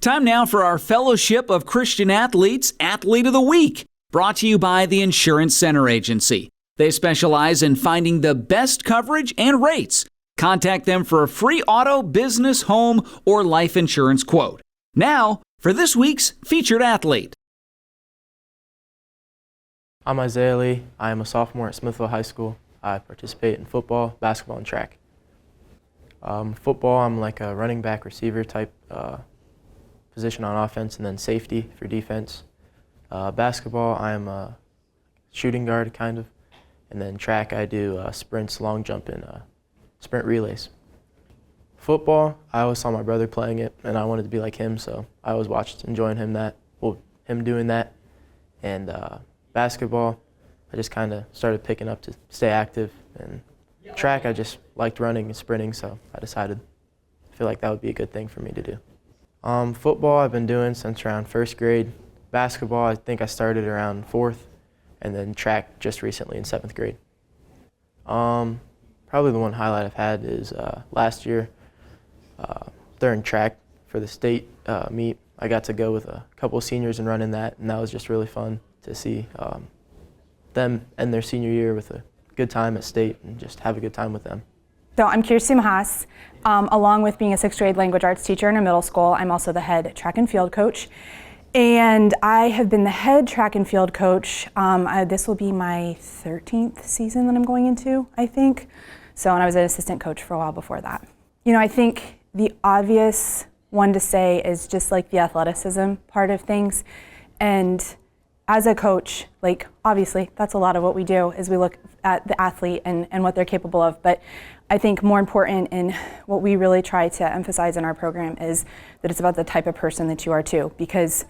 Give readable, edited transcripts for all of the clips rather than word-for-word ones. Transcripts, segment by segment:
Time now for our Fellowship of Christian Athletes Athlete of the Week, brought to you by the Insurance Center Agency. They specialize in finding the best coverage and rates. Contact them for a free auto, business, home, or life insurance quote. Now, for this week's featured athlete. I'm Isaiah Lee. I am a sophomore at Smithville High School. I participate in football, basketball, and track. Football, I'm like a running back receiver type position on offense, and then safety for defense. Basketball, I'm a shooting guard kind of, and then track I do sprints, long jump, and sprint relays. Football, I always saw my brother playing it, and I wanted to be like him, so I always watched enjoying him doing that. And basketball, I just kind of started picking up to stay active, and track, I just liked running and sprinting, so I decided I feel like that would be a good thing for me to do. Football I've been doing since around first grade. Basketball, I think I started around fourth, and then track just recently in seventh grade. Probably the one highlight I've had is last year during track for the state meet. I got to go with a couple of seniors and run in that, and that was just really fun to see them end their senior year with a good time at state and just have a good time with them. So I'm Kirsten Haas. Along with being a sixth grade language arts teacher in a middle school, I'm also the head track and field coach. And I have been the head track and field coach. This will be my 13th season that I'm going into, I think. So, and I was an assistant coach for a while before that. You know, I think the obvious one to say is just like the athleticism part of things. And as a coach, like obviously that's a lot of what we do is we look at the athlete and what they're capable of. But I think more important in what we really try to emphasize in our program is that it's about the type of person that you are too, because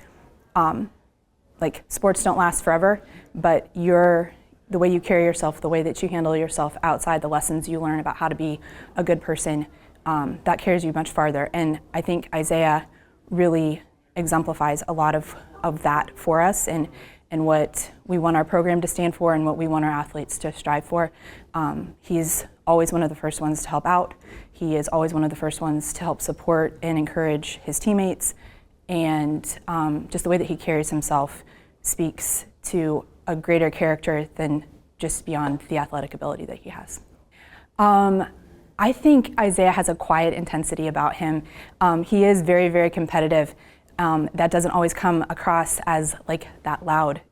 like sports don't last forever, but the way you carry yourself, the way that you handle yourself outside, the lessons you learn about how to be a good person, that carries you much farther. And I think Isaiah really exemplifies a lot of that for us and what we want our program to stand for and what we want our athletes to strive for. He's always one of the first ones to help out. He is always one of the first ones to help support and encourage his teammates. And just the way that he carries himself speaks to a greater character than just beyond the athletic ability that he has. I think Isaiah has a quiet intensity about him. He is very, very competitive. That doesn't always come across as like that loud,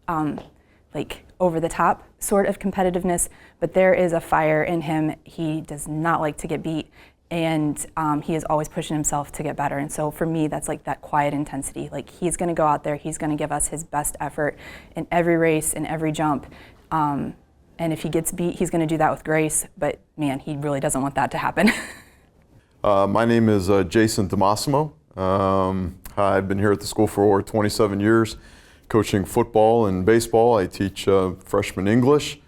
like over the top sort of competitiveness, but there is a fire in him. He does not like to get beat, and he is always pushing himself to get better. And so for me, that's like that quiet intensity. Like he's gonna go out there, he's gonna give us his best effort in every race, in every jump. And if he gets beat, he's gonna do that with grace, but man, he really doesn't want that to happen. My name is Jason DeMassimo. I've been here at the school for over 27 years, coaching football and baseball. I teach freshman English.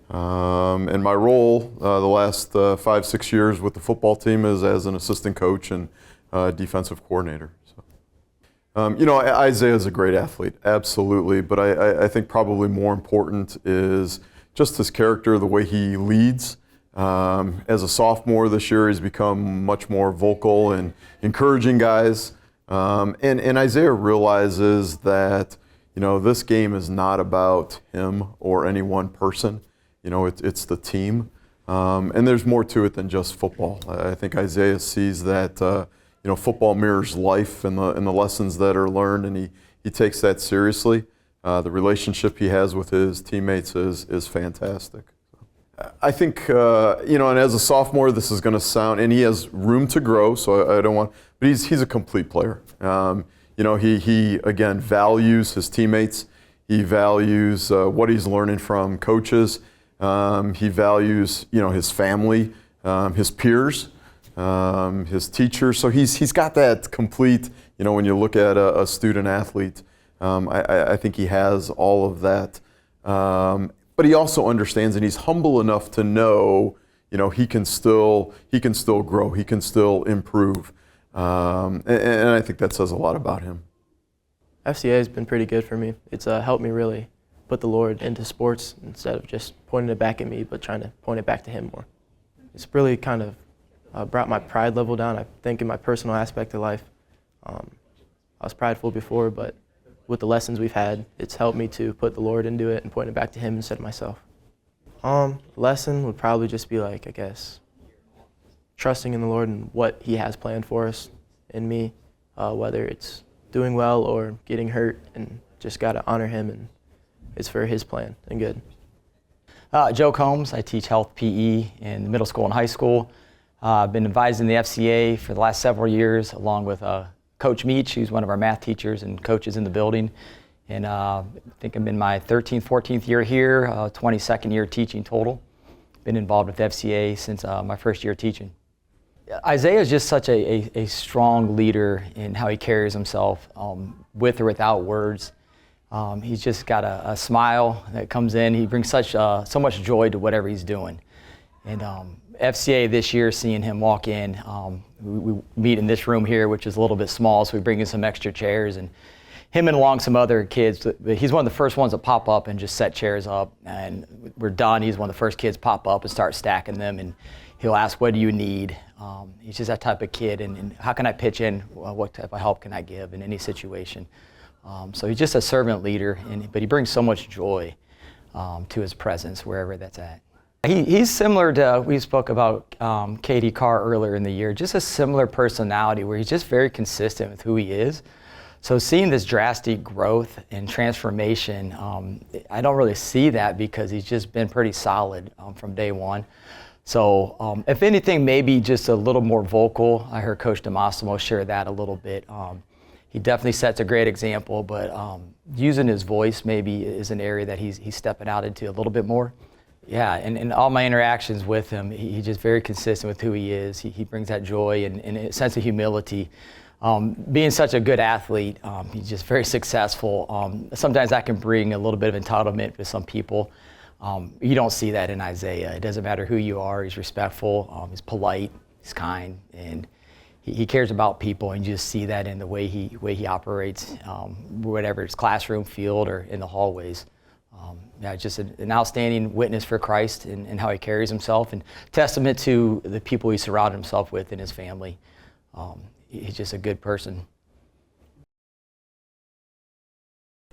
And my role the last 5-6 years with the football team is as an assistant coach and defensive coordinator. So, you know, Isaiah is a great athlete, absolutely. But I think probably more important is just his character, the way he leads. As a sophomore this year, he's become much more vocal and encouraging guys. And Isaiah realizes that, you know, this game is not about him or any one person. You know, it's the team. And there's more to it than just football. I think Isaiah sees that, you know, football mirrors life and the lessons that are learned, and he takes that seriously. The relationship he has with his teammates is fantastic. I think, you know, and as a sophomore, this is going to sound, and he has room to grow, so I don't want, but he's a complete player. You know, he again values his teammates. He values what he's learning from coaches. He values, you know, his family, his peers, his teachers. So he's got that complete, you know, when you look at a student athlete, I think he has all of that. But he also understands, and he's humble enough to know, you know, he can still grow, he can still improve, and I think that says a lot about him. FCA has been pretty good for me. It's helped me really put the Lord into sports instead of just pointing it back at me, but trying to point it back to Him more. It's really kind of brought my pride level down, I think, in my personal aspect of life. I was prideful before, but with the lessons we've had, it's helped me to put the Lord into it and point it back to Him instead of myself. Lesson would probably just be like, I guess, trusting in the Lord and what He has planned for us and me, whether it's doing well or getting hurt, and just got to honor Him, and it's for His plan and good. Joe Combs. I teach health PE in the middle school and high school. I've been advising the FCA for the last several years, along with Coach Meach, who's one of our math teachers and coaches in the building. And I think I'm in my 13th, 14th year here, 22nd year teaching total. Been involved with FCA since my first year teaching. Isaiah is just such a strong leader in how he carries himself, with or without words. He's just got a smile that comes in. He brings so much joy to whatever he's doing. And FCA this year, seeing him walk in, we meet in this room here, which is a little bit small, so we bring in some extra chairs, and him and along some other kids, he's one of the first ones that pop up and just set chairs up, and we're done. He's one of the first kids pop up and start stacking them, and he'll ask, what do you need? He's just that type of kid, and how can I pitch in? What type of help can I give in any situation? So he's just a servant leader, but he brings so much joy to his presence wherever that's at. He's similar to, we spoke about Katie Carr earlier in the year, just a similar personality where he's just very consistent with who he is. So seeing this drastic growth and transformation, I don't really see that because he's just been pretty solid from day one. So if anything, maybe just a little more vocal. I heard Coach DeMassimo share that a little bit. He definitely sets a great example, but using his voice maybe is an area that he's stepping out into a little bit more. Yeah, and all my interactions with him, he's just very consistent with who he is. He brings that joy and a sense of humility. Being such a good athlete, he's just very successful. Sometimes that can bring a little bit of entitlement with some people. You don't see that in Isaiah. It doesn't matter who you are. He's respectful, he's polite, he's kind, and he cares about people, and you just see that in the way he operates, whatever it's classroom, field, or in the hallways. Yeah, just an outstanding witness for Christ and how he carries himself, and testament to the people he surrounded himself with in his family. He's just a good person.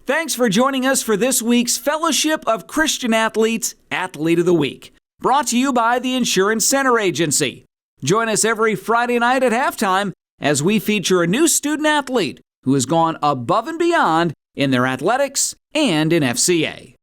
Thanks for joining us for this week's Fellowship of Christian Athletes Athlete of the Week, brought to you by the Insurance Center Agency. Join us every Friday night at halftime as we feature a new student athlete who has gone above and beyond in their athletics and in FCA.